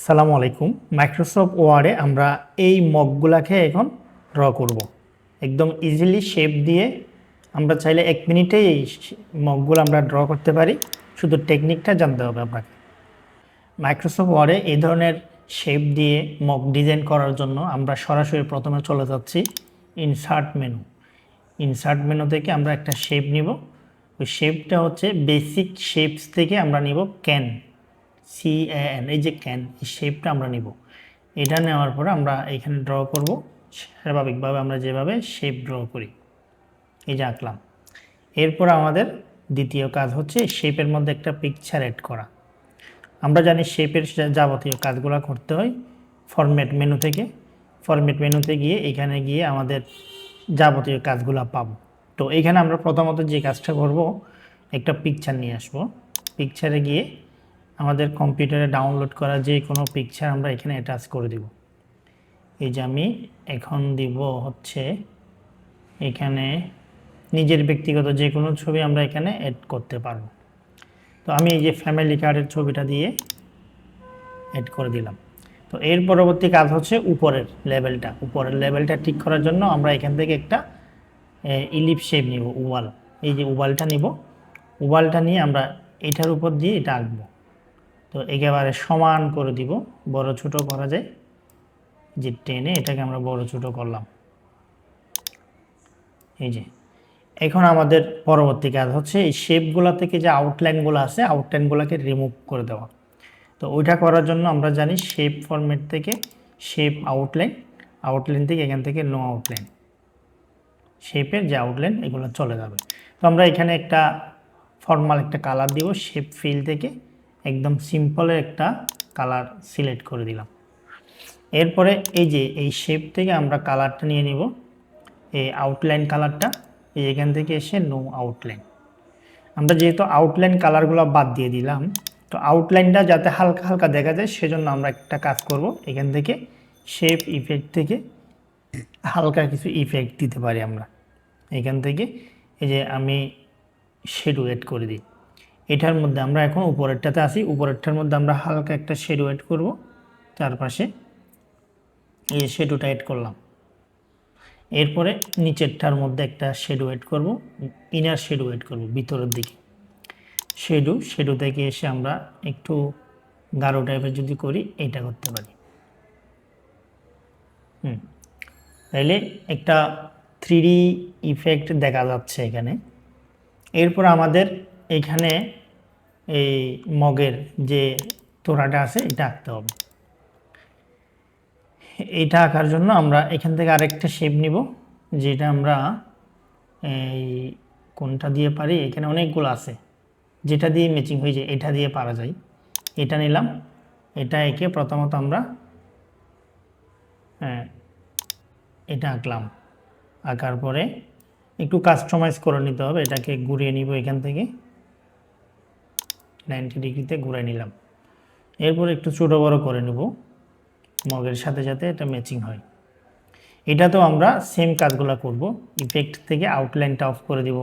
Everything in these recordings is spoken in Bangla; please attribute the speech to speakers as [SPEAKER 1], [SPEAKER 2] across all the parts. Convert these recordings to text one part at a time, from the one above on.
[SPEAKER 1] আসসালামু আলাইকুম। মাইক্রোসফট ওয়ার্ডে আমরা এই মগগুলাকে এখন ড্র করব। একদম ইজিলি শেপ দিয়ে আমরা চাইলে 1 মিনিটেই এই মগগুলো আমরা ড্র করতে পারি। শুধু টেকনিকটা জানতে হবে আপনাকে। মাইক্রোসফট ওয়ার্ডে এই ধরনের শেপ দিয়ে মগ ডিজাইন করার জন্য আমরা সরাসরি প্রথমে চলে যাচ্ছি ইনসার্ট মেনু। ইনসার্ট মেনু থেকে আমরা একটা শেপ নিব। ওই শেপটা হচ্ছে বেসিক শেপস থেকে আমরা নিব ক্যান, CAN, এই যে ক্যান, এই শেপটা আমরা নিব। এটা নেওয়ার পরে আমরা এখানে ড্র করব স্বাভাবিকভাবে আমরা যেভাবে শেপ ড্র করি, এই যে আঁকলাম। এরপর আমাদের দ্বিতীয় কাজ হচ্ছে শেপের মধ্যে একটা পিকচার অ্যাড করা। আমরা জানি শেপের যাবতীয় কাজগুলো করতে হয় ফরম্যাট মেনু থেকে। ফরম্যাট মেনুতে গিয়ে এখানে গিয়ে আমাদের যাবতীয় কাজগুলো পাবো। তো এখানে আমরা প্রথমত যে কাজটা করব, একটা পিকচার নিয়ে আসবো। পিকচারে গিয়ে আমাদের কম্পিউটারে ডাউনলোড করা যে কোনো পিকচার আমরা এখানে অ্যাটাচ করে দিব। এই যে আমি এখন দিব হচ্ছে এখানে নিজের ব্যক্তিগত যে কোনো ছবি আমরা এখানে অ্যাড করতে পারবো। তো আমি এই যে ফ্যামিলি কার্ডের ছবিটা দিয়ে অ্যাড করে দিলাম। তো এর পরবর্তী কাজ হচ্ছে উপরের লেভেলটা ঠিক করার জন্য আমরা এখান থেকে একটা ইলিপস শেপ নিব, ওভাল। এই যে ওভালটা নিব, ওভালটা নিয়ে আমরা এটার উপর দিয়ে এটা আঁকবো। তো একেবারে সমান করে দিব, বড় ছোট করা যায়, যে টেনে এটাকে আমরা বড় ছোট করলাম। এই যে এখন আমাদের পরবর্তী কাজ হচ্ছে এই শেপগুলো থেকে যে আউটলাইনগুলো আছে, আউটলাইনগুলোকে রিমুভ করে দেওয়া। তো ওইটা করার জন্য আমরা জানি শেপ ফরম্যাট থেকে শেপ আউটলাইন, আউটলাইন থেকে এখান থেকে নো আউটলাইন, শেপের যে আউটলাইন এগুলো চলে যাবে। তো আমরা এখানে একটা ফর্মাল একটা কালার দিব, শেপ ফিল থেকে একদম সিম্পলের একটা কালার সিলেক্ট করে দিলাম। এরপরে এই যে এই শেপ থেকে আমরা কালারটা নিয়ে নিব, এই আউটলাইন কালারটা, এই এখান থেকে এসে নো আউটলাইন। আমরা যেহেতু আউটলাইন কালারগুলো বাদ দিয়ে দিলাম, তো আউটলাইনটা যাতে হালকা হালকা দেখা যায় সেজন্য আমরা একটা কাজ করব, এখান থেকে শেপ ইফেক্ট থেকে হালকা কিছু ইফেক্ট দিতে পারি আমরা এখান থেকে। এই যে আমি শ্যাডো এড করে দিই, এটার মধ্যে আমরা এখন উপরেরটাতে আসি, উপরেরটার মধ্যে আমরা হালকা একটা শ্যাডো এড করব চারপাশে, এই শ্যাডোটা এড করলাম। এরপরে নিচেরটার মধ্যে একটা শ্যাডো এড করব, ইনার শ্যাডো এড করব ভিতরের দিকে। শ্যাডো থেকে এসে আমরা একটু গাঢ় টাইপের যদি করি, এটা করতে পারি। তাইলে একটা 3D ইফেক্ট দেখা যাচ্ছে এখানে। এরপর আমাদের এখানে এই মগের যে তোড়াটা আছে এটা আঁকতে হবে। এইটা আঁকার জন্য আমরা এখান থেকে আরেকটা শেপ নিব, যেটা আমরা এই কোনটা দিয়ে পারি, এখানে অনেকগুলো আছে, যেটা দিয়ে ম্যাচিং হয়ে যায় এটা দিয়ে পারা যায়। এটা নিলাম, এটা এঁকে প্রথমত আমরা এটা আঁকলাম। আঁকার পরে একটু কাস্টমাইজ করে নিতে হবে, এটাকে ঘুরিয়ে নিব এখান থেকে 90 ডিগ্রিতে ঘুরিয়ে নিলাম। এরপর একটু ছোটো বড়ো করে নেব মগের সাথে সাথে এটা ম্যাচিং হয়। এটা তো আমরা সেম কাজগুলো করব। ইফেক্ট থেকে আউটলাইনটা অফ করে দিব,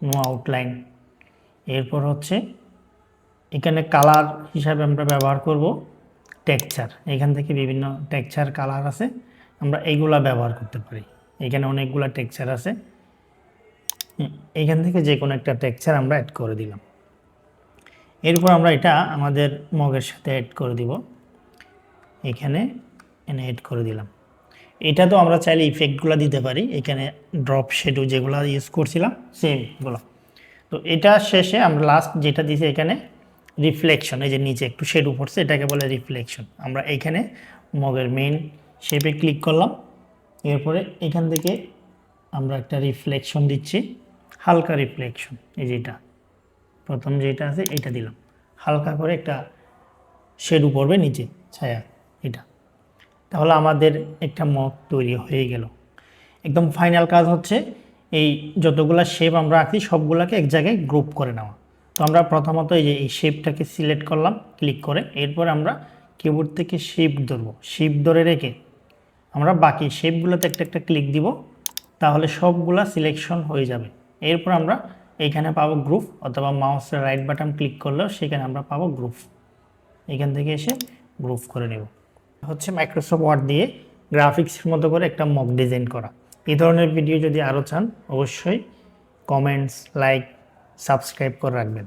[SPEAKER 1] নো আউটলাইন। এরপর হচ্ছে এখানে কালার হিসাবে আমরা ব্যবহার করব টেক্সচার। এখান থেকে বিভিন্ন টেক্সচার কালার আছে, আমরা এইগুলা ব্যবহার করতে পারি। এখানে অনেকগুলা টেক্সচার আছে, এখান থেকে যে কোনো একটা টেক্সচার আমরা অ্যাড করে দিলাম। এরপর আমরা এটা আমাদের মগের সাথে অ্যাড করে দিব, এখানে এনে অ্যাড করে দিলাম। এটা তো আমরা চাইলে ইফেক্টগুলো দিতে পারি, এখানে ড্রপ শ্যাডো যেগুলো ইউজ করছিলাম সেমগুলো। তো এটা শেষে আমরা লাস্ট যেটা দিয়েছি এখানে রিফ্লেকশন, এই যে নিচে একটু শ্যাডো পড়ছে, এটাকে বলে রিফ্লেকশন। আমরা এখানে মগের মেইন শেপে ক্লিক করলাম, এরপরে এখান থেকে আমরা একটা রিফ্লেকশন দিচ্ছি, হালকা রিফ্লেকশন। এই যেটা প্রথম যেটা আছে এটা দিলাম, হালকা করে একটা শ্যাডো পড়বে নিচে ছায়া, এটা। তাহলে আমাদের একটা মগ তৈরি হয়ে গেল। একদম ফাইনাল কাজ হচ্ছে এই যতগুলা শেপ আমরা আঁকি সবগুলাকে এক জায়গায় গ্রুপ করে নেওয়া। তো আমরা প্রথমত এই যে এই শেপটাকে সিলেক্ট করলাম ক্লিক করে, এরপর আমরা কিবোর্ড থেকে শিফট ধরবো, শিফট ধরে রেখে আমরা বাকি শেপগুলোতে একটা একটা ক্লিক দিব, তাহলে সবগুলা সিলেকশন হয়ে যাবে। এরপর আমরা এখানে পাবো গ্রুপ, অথবা মাউসের রাইট বাটন ক্লিক করলেও সেখানে আমরা পাবো গ্রুপ। এখান থেকে এসে গ্রুপ করে নেব। হচ্ছে মাইক্রোসফট ওয়ার্ড দিয়ে গ্রাফিক্সের মতো করে একটা মক ডিজাইন করা। এই ধরনের ভিডিও যদি আরও চান অবশ্যই কমেন্টস, লাইক, সাবস্ক্রাইব করে রাখবেন।